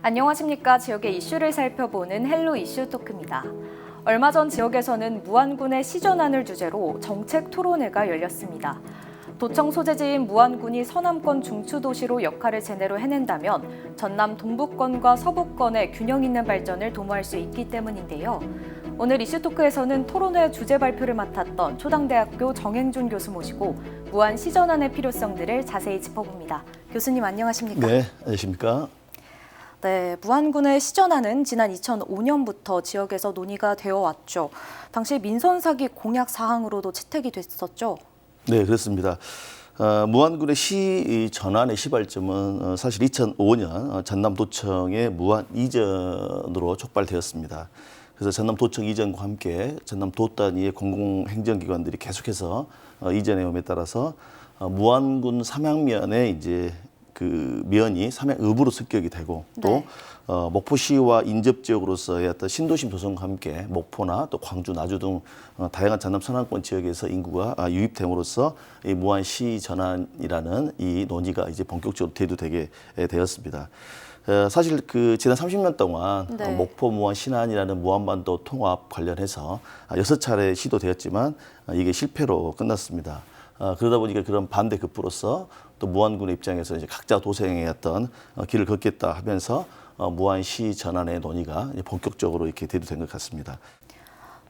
안녕하십니까. 지역의 이슈를 살펴보는 헬로 이슈 토크입니다. 얼마 전 지역에서는 무안군의 시전안을 주제로 정책 토론회가 열렸습니다. 도청 소재지인 무안군이 서남권 중추도시로 역할을 제대로 해낸다면 전남 동부권과 서부권의 균형 있는 발전을 도모할 수 있기 때문인데요. 오늘 이슈토크에서는 토론회 주제 발표를 맡았던 초당대학교 정행준 교수 모시고 무안 시전안의 필요성들을 자세히 짚어봅니다. 교수님 안녕하십니까? 네, 안녕하십니까? 네, 무안군의 시전안은 지난 2005년부터 지역에서 논의가 되어 왔죠. 당시 민선 사기 공약 사항으로도 채택이 됐었죠. 네, 그렇습니다. 무안군의 시 전환의 시발점은 사실 2005년 전남도청의 무안 이전으로 촉발되었습니다. 그래서 전남도청 이전과 함께 전남도 단위의 공공행정기관들이 계속해서 이전해 옴에 따라서 무안군 삼양면에 이제 그 면이 삼양읍으로 습격이 되고 또 네. 목포시와 인접 지역으로서의 어떤 신도심 조성과 함께 목포나 또 광주, 나주 등 다양한 전남 서남권 지역에서 인구가 유입됨으로써 이 무안시 전환이라는 이 논의가 이제 본격적으로 대두되게 되었습니다. 사실 그 지난 30년 동안 네. 목포 무안 신안이라는 무안반도 통합 관련해서 6차례 시도되었지만 이게 실패로 끝났습니다. 그러다 보니까 그런 반대 급부로서 또 무안군의 입장에서 이제 각자 도생의 어떤 길을 걷겠다 하면서 무안시 전환의 논의가 이제 본격적으로 이렇게 대두된 것 같습니다.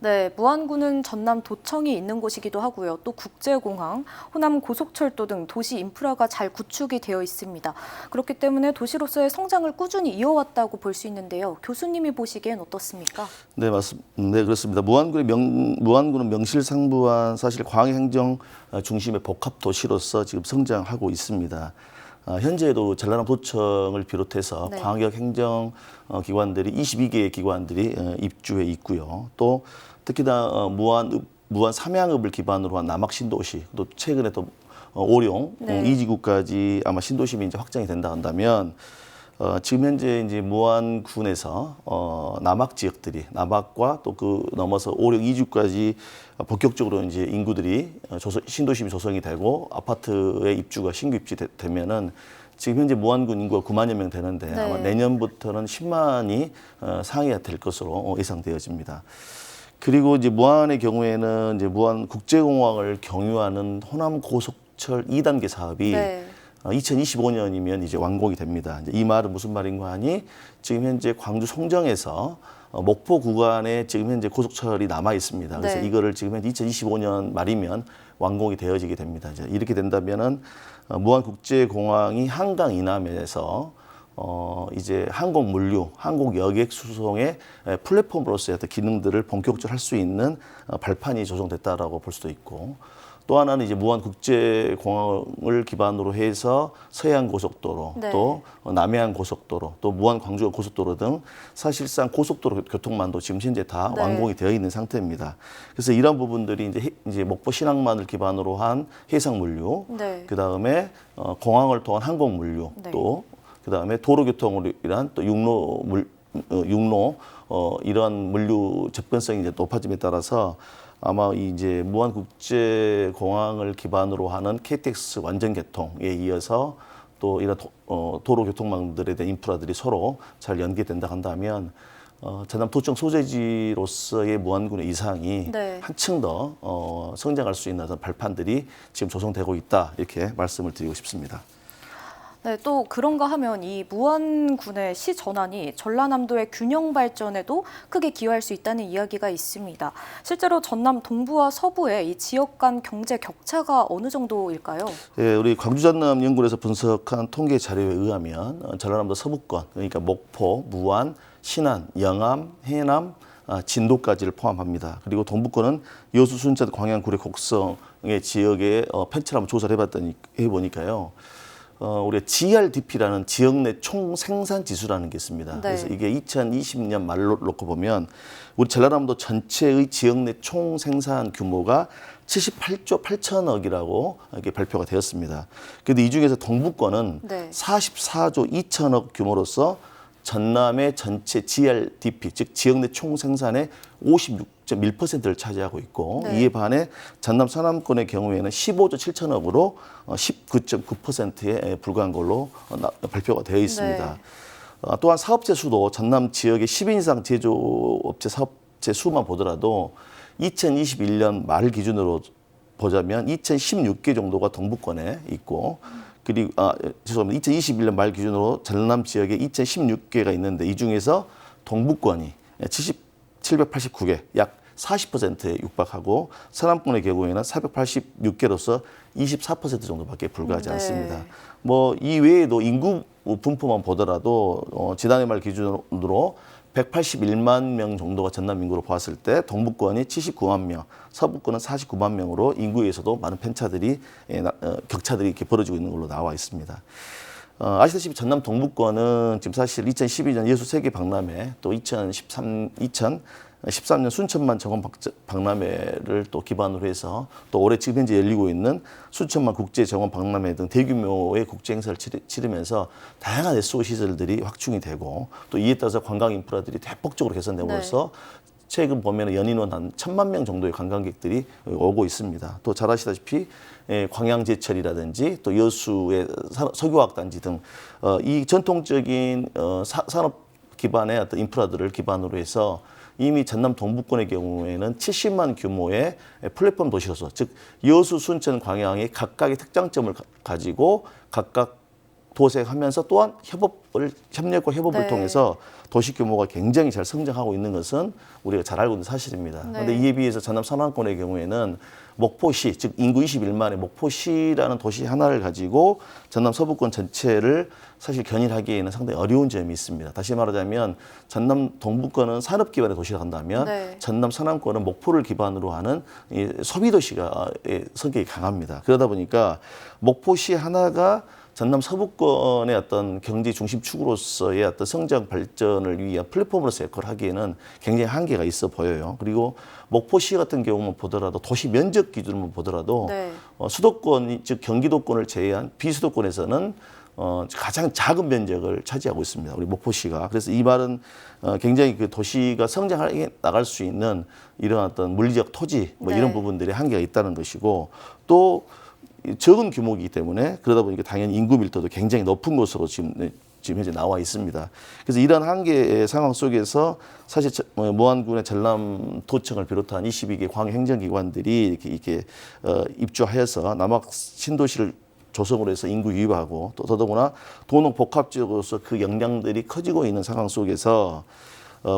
네, 무안군은 전남 도청이 있는 곳이기도 하고요. 또 국제공항, 호남 고속철도 등 도시 인프라가 잘 구축이 되어 있습니다. 그렇기 때문에 도시로서의 성장을 꾸준히 이어왔다고 볼 수 있는데요. 교수님이 보시기엔 어떻습니까? 네, 맞습니다. 네, 그렇습니다. 무안군은 명실상부한 사실 광해행정 중심의 복합 도시로서 지금 성장하고 있습니다. 현재도 전라남 도청을 비롯해서 네. 광역 행정 기관들이 22개의 기관들이 입주해 있고요. 또 특히나 무안 삼양읍을 기반으로 한 남학 신도시, 또 최근에 또 오룡 네. 이지구까지 아마 신도심이 이제 확장이 된다 한다면 지금 현재 이제 무안군에서 남학 지역들이 남학과 또 그 넘어서 오룡 이주까지 본격적으로 이제 인구들이 신도심이 조성이 되고 아파트에 입주가 신규 입주되면은 지금 현재 무안군 인구가 9만여 명 되는데 네. 아마 내년부터는 10만이 상회가 될 것으로 예상되어집니다. 그리고 이제 무안의 경우에는 이제 무안 국제공항을 경유하는 호남 고속철 2단계 사업이 네. 2025년이면 이제 완공이 됩니다. 이제 이 말은 무슨 말인가 하니 지금 현재 광주 송정에서 목포 구간에 지금 현재 고속철이 남아 있습니다. 그래서 네. 이거를 지금 현재 2025년 말이면 완공이 되어지게 됩니다. 이제 이렇게 된다면은 무안국제공항이 한강 이남에서 이제 항공 물류, 항공 여객 수송의 플랫폼으로서의 어떤 기능들을 본격적으로 할 수 있는 발판이 조성됐다라고 볼 수도 있고, 또 하나는 이제 무안국제공항을 기반으로 해서 서해안고속도로, 네. 또 남해안고속도로, 또 무안광주고속도로 등 사실상 고속도로 교통망도 지금 현재 다 네. 완공이 되어 있는 상태입니다. 그래서 이런 부분들이 이제 목포 신항만을 기반으로 한 해상 물류, 네. 그 다음에 공항을 통한 항공 물류, 네. 또 그 다음에 도로교통으로 인한 또 육로 이러한 물류 접근성이 이제 높아짐에 따라서 아마 이제 무안국제공항을 기반으로 하는 KTX 완전 개통에 이어서 또 이런 도로교통망들에 대한 인프라들이 서로 잘 연계된다 한다면 전남 도청 소재지로서의 무안군의 이상이 네. 한층 더 성장할 수 있는 발판들이 지금 조성되고 있다, 이렇게 말씀을 드리고 싶습니다. 네, 또 그런가 하면 이 무안군의 시 전환이 전라남도의 균형 발전에도 크게 기여할 수 있다는 이야기가 있습니다. 실제로 전남 동부와 서부의 이 지역 간 경제 격차가 어느 정도일까요? 예, 우리 광주전남연구원에서 분석한 통계 자료에 의하면 전라남도 서부권, 그러니까 목포, 무안, 신안, 영암, 해남, 진도까지를 포함합니다. 그리고 동부권은 여수, 순천, 광양, 구례, 곡성의 지역에 편차를 한번 조사를 해보니까요. 우리가 GRDP라는 지역 내 총 생산 지수라는 게 있습니다. 네. 그래서 이게 2020년 말로 놓고 보면 우리 전라남도 전체의 지역 내 총 생산 규모가 78조 8천억이라고 이렇게 발표가 되었습니다. 그런데 이 중에서 동부권은 네. 44조 2천억 규모로서 전남의 전체 GRDP, 즉 지역 내 총 생산의 56.1%를 차지하고 있고, 네. 이에 반해 전남 서남권의 경우에는 15조 7천억으로 19.9%에 불과한 걸로 발표가 되어 있습니다. 네. 또한 사업체 수도 전남 지역의 10인 이상 제조업체 사업체 수만 보더라도 2021년 말 기준으로 보자면 2016개 정도가 동부권에 있고 그리고 죄송합니다. 2021년 말 기준으로 전남 지역에 2016개가 있는데 이 중에서 동부권이 789개, 약 40%에 육박하고 서남권의 경우에는 486개로서 24% 정도밖에 불과하지 않습니다. 뭐 이 외에도 인구 분포만 보더라도 지난해 말 기준으로 181만 명 정도가 전남 인구로 보았을 때 동부권이 79만 명, 서부권은 49만 명으로 인구에서도 많은 편차들이 격차들이 이렇게 벌어지고 있는 걸로 나와 있습니다. 아시다시피 전남 동부권은 지금 사실 2012년 예수 세계 박람회 또 2013년 순천만 정원 박람회를 또 기반으로 해서 또 올해 지금 현재 열리고 있는 순천만 국제 정원 박람회 등 대규모의 국제 행사를 치르면서 다양한 SO 시설들이 확충이 되고 또 이에 따라서 관광 인프라들이 대폭적으로 개선됨으로써 최근 보면 연인원 한 1,000만 명 정도의 관광객들이 오고 있습니다. 또 잘 아시다시피 광양제철이라든지 또 여수의 석유화학단지 등 이 전통적인 산업 기반의 어떤 인프라들을 기반으로 해서 이미 전남 동부권의 경우에는 70만 규모의 플랫폼 도시로서 즉 여수, 순천, 광양이 각각의 특장점을 가지고 각각 도색하면서 또한 협력과 협업을 통해서 도시 규모가 굉장히 잘 성장하고 있는 것은 우리가 잘 알고 있는 사실입니다. 그런데 이에 비해서 전남 서남권의 경우에는 목포시, 즉 인구 21만의 목포시라는 도시 하나를 가지고 전남 서부권 전체를 사실 견인하기에는 상당히 어려운 점이 있습니다. 다시 말하자면 전남 동부권은 산업 기반의 도시라 한다면 전남 서남권은 목포를 기반으로 하는 소비 도시가 성격이 강합니다. 그러다 보니까 목포시 하나가 전남 서부권의 어떤 경제 중심 축으로서의 어떤 성장 발전을 위한 플랫폼으로서 역할을 하기에는 굉장히 한계가 있어 보여요. 그리고 목포시 같은 경우만 보더라도 도시 면적 기준으로 보더라도 수도권, 즉 경기도권을 제외한 비수도권에서는 가장 작은 면적을 차지하고 있습니다. 우리 목포시가. 그래서 이 말은 굉장히 그 도시가 성장해 나갈 수 있는 이런 어떤 물리적 토지 뭐 이런 부분들이 한계가 있다는 것이고 또 적은 규모이기 때문에 그러다 보니까 당연히 인구 밀도도 굉장히 높은 것으로 지금 현재 나와 있습니다. 그래서 이런 한계의 상황 속에서 사실 무안군의 전남도청을 비롯한 22개 광역행정기관들이 이렇게 입주하여서 남학 신도시를 조성으로 해서 인구 유입하고 또 더더구나 도농 복합지역으로서 그 역량들이 커지고 있는 상황 속에서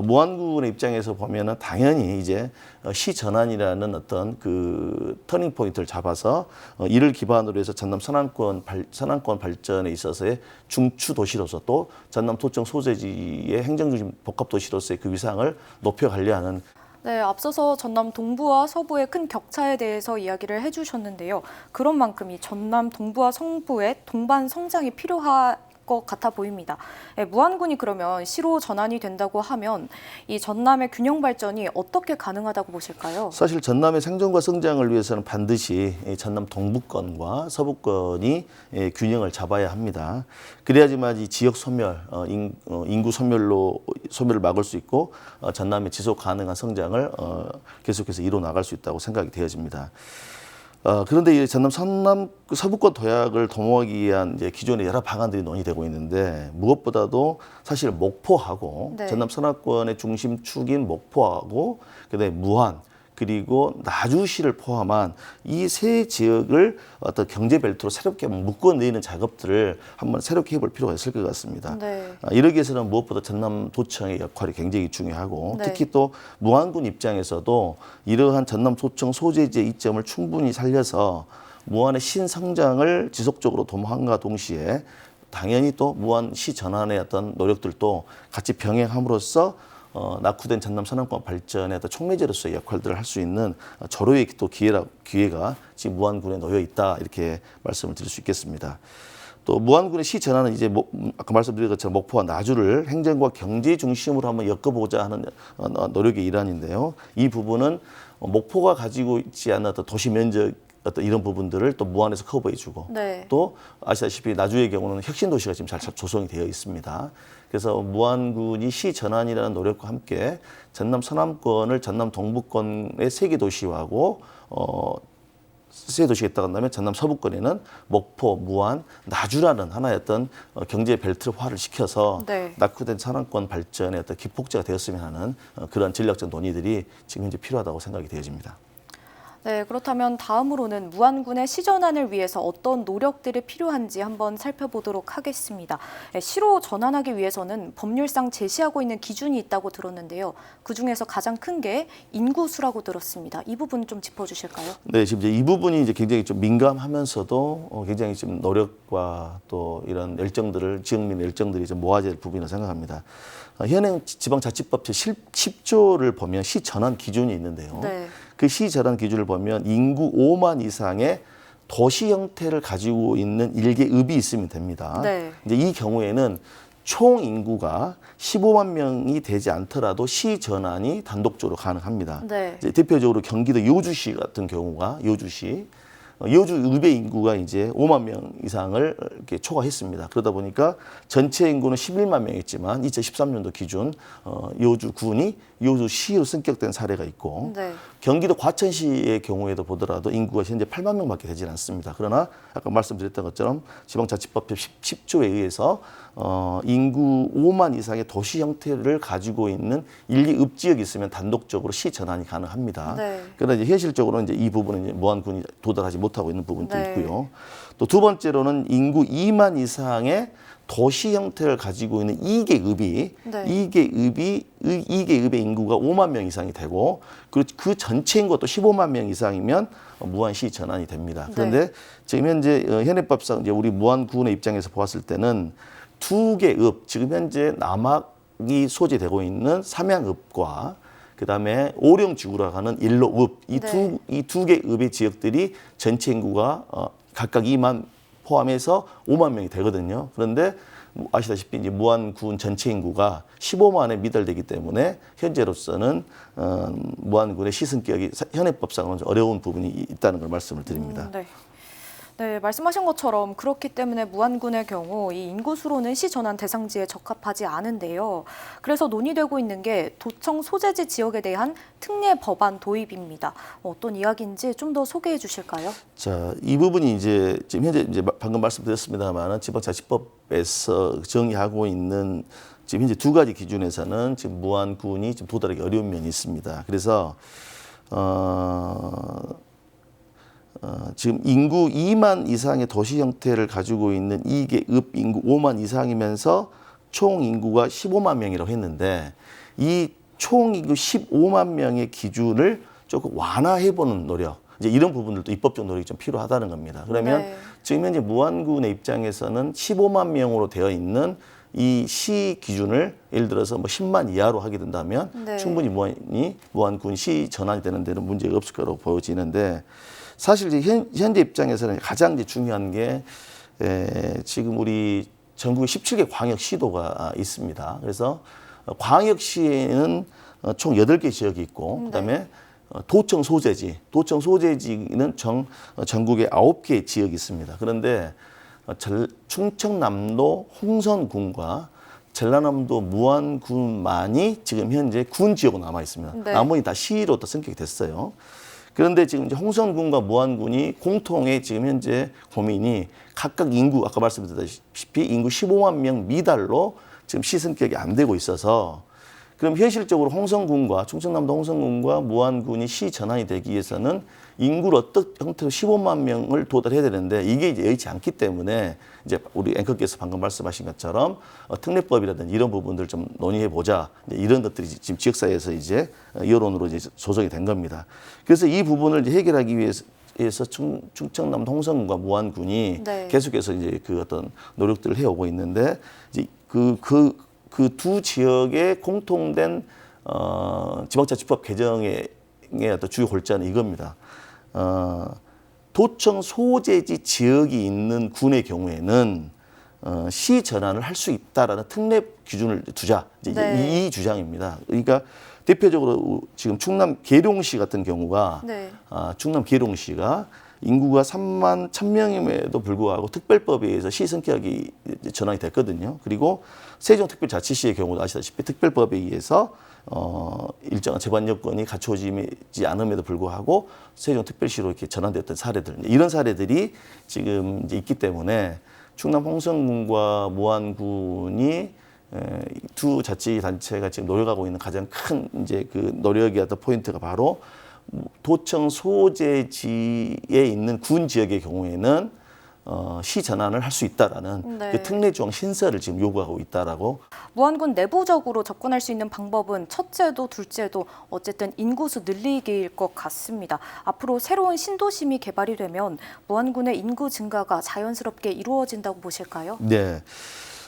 무안군의 입장에서 보면은 당연히 이제 시 전환이라는 어떤 그 터닝 포인트를 잡아서 이를 기반으로 해서 전남 서남권 발전에 있어서의 중추 도시로서 또 전남 도청 소재지의 행정중심 복합 도시로서의 그 위상을 높여가려 하는. 네, 앞서서 전남 동부와 서부의 큰 격차에 대해서 이야기를 해주셨는데요. 그런 만큼 이 전남 동부와 서부의 동반 성장이 필요할 것 같아 보입니다. 무안군이 그러면 시로 전환이 된다고 하면 이 전남의 균형 발전이 어떻게 가능하다고 보실까요? 사실 전남의 생존과 성장을 위해서는 반드시 전남 동부권과 서부권이 균형을 잡아야 합니다. 그래야지만 이 지역 소멸, 인구 소멸을 막을 수 있고 전남의 지속 가능한 성장을 계속해서 이뤄 나갈 수 있다고 생각이 되어집니다. 그런데 이 전남 서부권 도약을 도모하기 위한 이제 기존의 여러 방안들이 논의되고 있는데 무엇보다도 사실 목포하고 전남 서남권의 중심축인 목포하고 그다음에 무안 그리고 나주시를 포함한 이 세 지역을 어떤 경제 벨트로 새롭게 묶어내는 작업들을 한번 새롭게 해볼 필요가 있을 것 같습니다. 이러기 위해서는 무엇보다 전남도청의 역할이 굉장히 중요하고 특히 또 무안군 입장에서도 이러한 전남도청 소재지의 이점을 충분히 살려서 무안의 신성장을 지속적으로 도모함과 동시에 당연히 또 무안시 전환의 어떤 노력들도 같이 병행함으로써 낙후된 전남 서남권 발전의 촉매제로서의 역할들을 할 수 있는 절호의 또 기회가 지금 무안군에 놓여 있다 이렇게 말씀을 드릴 수 있겠습니다. 또 무안군의 시 전환은 이제 아까 말씀드린 것처럼 목포와 나주를 행정과 경제 중심으로 한번 엮어보자 하는 노력의 일환인데요. 이 부분은 목포가 가지고 있지 않은 어떤 도시 면적 어떤 이런 부분들을 또 무안에서 커버해주고 또 아시다시피 나주의 경우는 혁신 도시가 지금 잘 조성이 되어 있습니다. 그래서 무안군이 시 전환이라는 노력과 함께 전남 서남권을 전남 동부권의 세 개 도시하고 세 도시가 있다고 한다면 전남 서부권에는 목포, 무안, 나주라는 하나의 어떤 경제 벨트화를 시켜서 네. 낙후된 산업권 발전의 어떤 기폭제가 되었으면 하는 그런 전략적 논의들이 지금 현재 필요하다고 생각이 되어집니다. 네, 그렇다면 다음으로는 무안군의 시전환을 위해서 어떤 노력들이 필요한지 한번 살펴보도록 하겠습니다. 네, 시로 전환하기 위해서는 법률상 제시하고 있는 기준이 있다고 들었는데요. 그중에서 가장 큰 게 인구수라고 들었습니다. 이 부분 좀 짚어주실까요? 네, 지금 이제 이 부분이 이제 굉장히 좀 민감하면서도 굉장히 좀 노력과 또 이런 열정들을 지역민의 열정들이 좀 모아질 부분이라고 생각합니다. 현행 지방자치법 제10조를 보면 시 전환 기준이 있는데요. 네. 그 시 전환 기준을 보면 인구 5만 이상의 도시 형태를 가지고 있는 일개 읍이 있으면 됩니다. 네. 이제 이 경우에는 총 인구가 15만 명이 되지 않더라도 시 전환이 단독적으로 가능합니다. 네. 이제 대표적으로 경기도 여주시 같은 경우가 여주시 여주 읍의 인구가 이제 5만 명 이상을 이렇게 초과했습니다. 그러다 보니까 전체 인구는 11만 명이었지만 2013년도 기준 여주군이 여주시로 승격된 사례가 있고 네. 경기도 과천시의 경우에도 보더라도 인구가 현재 8만 명밖에 되지 않습니다. 그러나 아까 말씀드렸던 것처럼 지방자치법 10조에 의해서 인구 5만 이상의 도시 형태를 가지고 있는 일개 읍지역이 있으면 단독적으로 시 전환이 가능합니다. 네. 그러나 이제 현실적으로 이제 이 부분은 이제 무안군이 도달하지 못하고 있는 부분도 네. 있고요. 또 두 번째로는 인구 2만 이상의 도시 형태를 가지고 있는 이계 읍이 네. 이계 읍의 인구가 5만 명 이상이 되고 그 전체 인구가 또 15만 명 이상이면 무안시 전환이 됩니다. 그런데 지금 현재 현행법상 이제 우리 무안군의 입장에서 보았을 때는 두 개 읍, 지금 현재 남학이 소재되고 있는 삼양읍과 그다음에 오령지구라고 하는 일로읍 이 두 개 읍의 지역들이 전체 인구가 각각 2만 포함해서 5만 명이 되거든요. 그런데 아시다시피 이제 무안군 전체 인구가 15만에 미달되기 때문에 현재로서는 무안군의 시승격이 현행법상은 좀 어려운 부분이 있다는 걸 말씀을 드립니다. 네. 네, 말씀하신 것처럼 그렇기 때문에 무안군의 경우 이 인구수로는 시 전환 대상지에 적합하지 않은데요. 그래서 논의되고 있는 게 도청 소재지 지역에 대한 특례 법안 도입입니다. 어떤 이야기인지 좀 더 소개해 주실까요? 자, 이 부분이 이제 지금 현재 이제 방금 말씀드렸습니다만 지방자치법에서 정의하고 있는 지금 현재 두 가지 기준에서는 지금 무안군이 좀 도달하기 어려운 면이 있습니다. 그래서 지금 인구 2만 이상의 도시 형태를 가지고 있는 이계 읍 인구 5만 이상이면서 총 인구가 15만 명이라고 했는데 이 총 인구 15만 명의 기준을 조금 완화해보는 노력, 이제 이런 부분들도 입법적 노력이 좀 필요하다는 겁니다. 그러면 지금 현재 무안군의 입장에서는 15만 명으로 되어 있는 이 시 기준을 예를 들어서 뭐 10만 이하로 하게 된다면 충분히 무안군이 시 전환이 되는 데는 문제가 없을 거라고 보여지는데 사실 이제 현재 입장에서는 가장 이제 중요한 게 지금 우리 전국에 17개 광역시도가 있습니다. 그래서 광역시에는 총 8개 지역이 있고 그다음에 도청 소재지는 전국에 9개 지역이 있습니다. 그런데 충청남도 홍선군과 전라남도 무안군만이 지금 현재 군 지역으로 남아 있습니다. 나머지 다 시로 또 승격이 됐어요. 그런데 지금 이제 홍선군과 무안군이 공통의 지금 현재 고민이 각각 인구, 아까 말씀드렸다시피 인구 15만 명 미달로 지금 시승격이 안 되고 있어서 그럼 현실적으로 충청남도 홍성군과 무안군이 시 전환이 되기 위해서는 인구를 어떤 형태로 15만 명을 도달해야 되는데 이게 이제 여의치 않기 때문에 이제 우리 앵커께서 방금 말씀하신 것처럼 특례법이라든지 이런 부분들 좀 논의해 보자 이런 것들이 지금 지역사회에서 이제 여론으로 이제 조정이 된 겁니다. 그래서 이 부분을 이제 해결하기 위해서 충청남도 홍성군과 무안군이 계속해서 이제 그 어떤 노력들을 해오고 있는데 이제 그 두 지역의 공통된 지방자치법 개정의 어떤 주요 골자는 이겁니다. 도청 소재지 지역이 있는 군의 경우에는 시 전환을 할 수 있다라는 특례 기준을 두자. 이 주장입니다. 그러니까 대표적으로 지금 충남 계룡시 같은 경우가 충남 계룡시가 인구가 3만 1,000명임에도 불구하고 특별법에 의해서 시 성격이 전환이 됐거든요. 그리고 세종특별자치시의 경우도 아시다시피 특별법에 의해서 일정한 재반 여건이 갖춰지지 않음에도 불구하고 세종특별시로 이렇게 전환됐던 사례들, 이런 사례들이 지금 이제 있기 때문에 충남 홍성군과 무안군이 두 자치단체가 지금 노력하고 있는 가장 큰 이제 그 노력의 어떤 포인트가 바로 도청 소재지에 있는 군 지역의 경우에는 시 전환을 할 수 있다라는 네. 그 특례조항 신설을 지금 요구하고 있다라고. 무안군 내부적으로 접근할 수 있는 방법은 첫째도 둘째도 어쨌든 인구수 늘리기일 것 같습니다. 앞으로 새로운 신도심이 개발이 되면 무안군의 인구 증가가 자연스럽게 이루어진다고 보실까요? 네.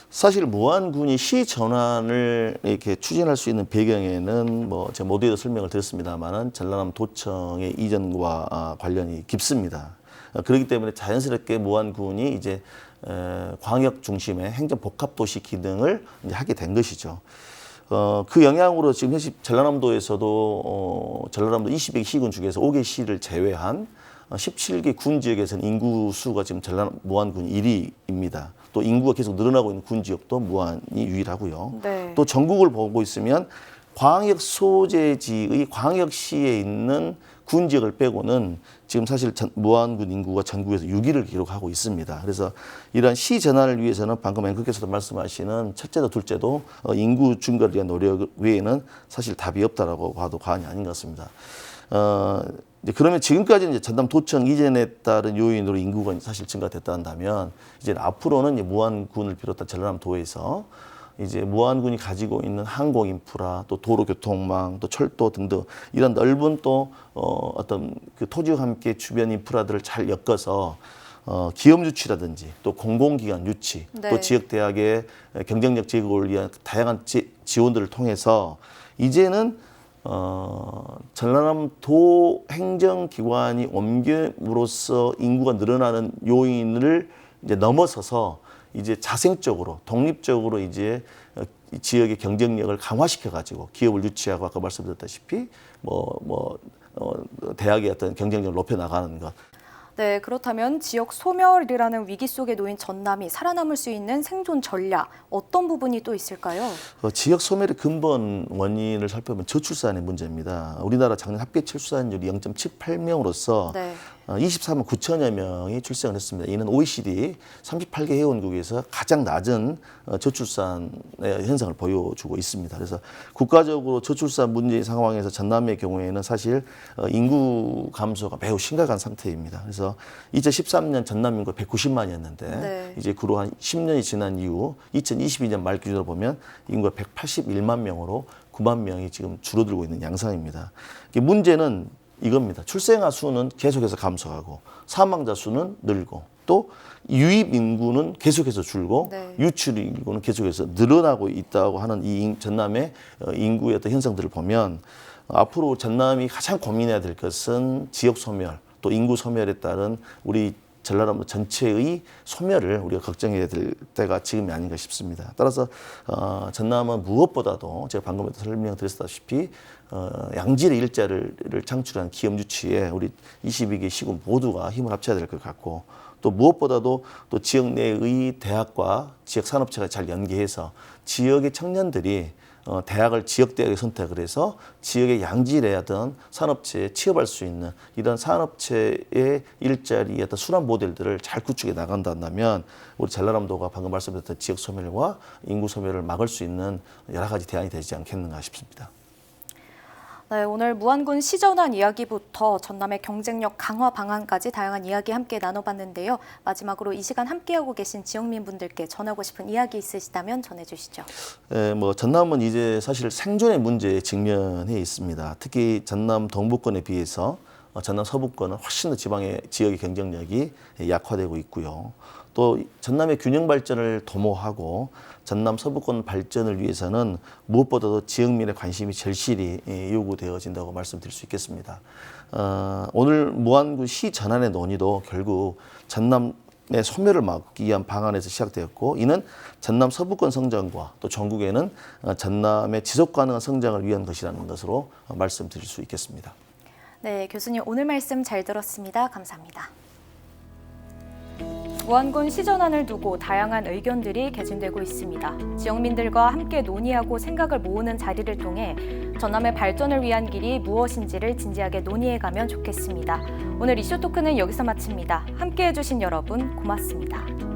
사실 무안군이 시 전환을 이렇게 추진할 수 있는 배경에는 뭐 제가 모두에도 설명을 드렸습니다만은 전라남 도청의 이전과 관련이 깊습니다. 그렇기 때문에 자연스럽게 무안군이 이제 광역 중심의 행정 복합 도시 기능을 이제 하게 된 것이죠. 그 영향으로 지금 현재 전라남도에서도 전라남도 22개 시군 중에서 5개 시를 제외한 17개 군 지역에서는 인구 수가 지금 무안군 1위입니다. 또 인구가 계속 늘어나고 있는 군 지역도 무안이 유일하고요. 네. 또 전국을 보고 있으면 광역 소재지의 광역시에 있는 군 지역을 빼고는 지금 사실 무안군 인구가 전국에서 6위를 기록하고 있습니다. 그래서 이러한 시 전환을 위해서는 방금 앵커께서도 말씀하시는 첫째도 둘째도 인구 증가를 위한 노력 외에는 사실 답이 없다라고 봐도 과언이 아닌 것 같습니다. 이제 그러면 지금까지는 이제 전남 도청 이전에 따른 요인으로 인구가 사실 증가됐다 한다면 이제 앞으로는 이제 무안군을 비롯한 전라남도에서 이제 무안군이 가지고 있는 항공 인프라, 또 도로 교통망, 또 철도 등등 이런 넓은 또 어떤 그 토지와 함께 주변 인프라들을 잘 엮어서 기업 유치라든지 또 공공기관 유치, 네. 또 지역 대학의 경쟁력 제고를 위한 다양한 지원들을 통해서 이제는 전라남도 행정기관이 옮김으로써 인구가 늘어나는 요인을 이제 넘어서서 이제 자생적으로 독립적으로 이제 지역의 경쟁력을 강화시켜 가지고 기업을 유치하고 아까 말씀드렸다시피 대학의 어떤 경쟁력을 높여 나가는 것. 네, 그렇다면 지역 소멸이라는 위기 속에 놓인 전남이 살아남을 수 있는 생존 전략, 어떤 부분이 또 있을까요? 지역 소멸의 근본 원인을 살펴보면 저출산의 문제입니다. 우리나라 작년 합계 출산율이 0.78명으로서 네. 24만 9천여 명이 출생을 했습니다. 이는 OECD 38개 회원국에서 가장 낮은 저출산의 현상을 보여주고 있습니다. 그래서 국가적으로 저출산 문제 상황에서 전남의 경우에는 사실 인구 감소가 매우 심각한 상태입니다. 그래서 2013년 전남 인구가 190만이었는데 네. 이제 그로 한 10년이 지난 이후 2022년 말 기준으로 보면 인구가 181만 명으로 9만 명이 지금 줄어들고 있는 양상입니다. 문제는 이겁니다. 출생아 수는 계속해서 감소하고 사망자 수는 늘고 또 유입 인구는 계속해서 줄고 네. 유출 인구는 계속해서 늘어나고 있다고 하는 이 전남의 인구의 어떤 현상들을 보면 앞으로 전남이 가장 고민해야 될 것은 지역 소멸 또 인구 소멸에 따른 우리 전라남도 전체의 소멸을 우리가 걱정해야 될 때가 지금이 아닌가 싶습니다. 따라서 전남은 무엇보다도 제가 방금에도 설명드렸다시피 양질의 일자리를 창출한 기업 유치에 우리 22개 시군 모두가 힘을 합쳐야 될 것 같고 또 무엇보다도 또 지역 내의 대학과 지역 산업체가 잘 연계해서 지역의 청년들이 대학을 지역대학에 선택을 해서 지역의 양질의 어떤 산업체에 취업할 수 있는 이런 산업체의 일자리의 어떤 순환 모델들을 잘 구축해 나간다면 우리 전라남도가 방금 말씀드렸던 지역 소멸과 인구 소멸을 막을 수 있는 여러 가지 대안이 되지 않겠는가 싶습니다. 네, 오늘 무안군 시전환 이야기부터 전남의 경쟁력 강화 방안까지 다양한 이야기 함께 나눠봤는데요. 마지막으로 이 시간 함께하고 계신 지역민 분들께 전하고 싶은 이야기 있으시다면 전해주시죠. 전남은 이제 사실 생존의 문제에 직면해 있습니다. 특히 전남 동부권에 비해서 전남 서부권은 훨씬 더 지역의 경쟁력이 약화되고 있고요. 또 전남의 균형 발전을 도모하고 전남 서부권 발전을 위해서는 무엇보다도 지역민의 관심이 절실히 요구되어진다고 말씀드릴 수 있겠습니다. 오늘 무안군 시 전환의 논의도 결국 전남의 소멸을 막기 위한 방안에서 시작되었고 이는 전남 서부권 성장과 또 전국에는 전남의 지속 가능한 성장을 위한 것이라는 것으로 말씀드릴 수 있겠습니다. 네, 교수님 오늘 말씀 잘 들었습니다. 감사합니다. 무안군 시전안을 두고 다양한 의견들이 개진되고 있습니다. 지역민들과 함께 논의하고 생각을 모으는 자리를 통해 전남의 발전을 위한 길이 무엇인지를 진지하게 논의해가면 좋겠습니다. 오늘 이슈 토크는 여기서 마칩니다. 함께해 주신 여러분 고맙습니다.